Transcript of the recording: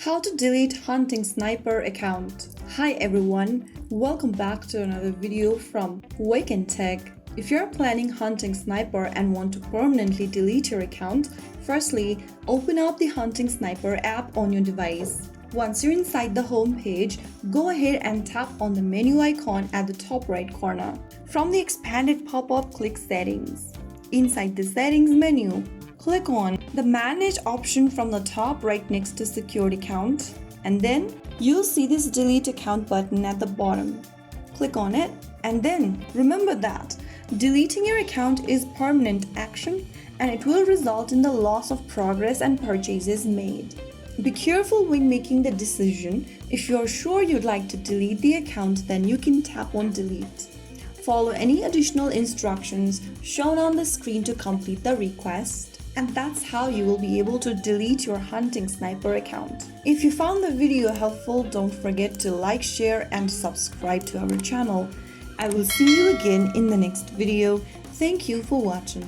How to delete Hunting Sniper account. Hi everyone, welcome back to another video from Wake&Tech. If you're planning Hunting Sniper and want to permanently delete your account, firstly, open up the Hunting Sniper app on your device. Once you're inside the home page, go ahead and tap on the menu icon at the top right corner. From the expanded pop-up, click Settings. Inside the Settings menu, click on the Manage option from the top right next to Secured Account, and then you'll see this Delete Account button at the bottom. Click on it, and then remember that deleting your account is permanent action and it will result in the loss of progress and purchases made. Be careful when making the decision. If you're sure you'd like to delete the account, then you can tap on Delete. Follow any additional instructions shown on the screen to complete the request, and that's how you will be able to delete your Hunting Sniper account. If you found the video helpful, don't forget to like, share, and subscribe to our channel. I will see you again in the next video. Thank you for watching.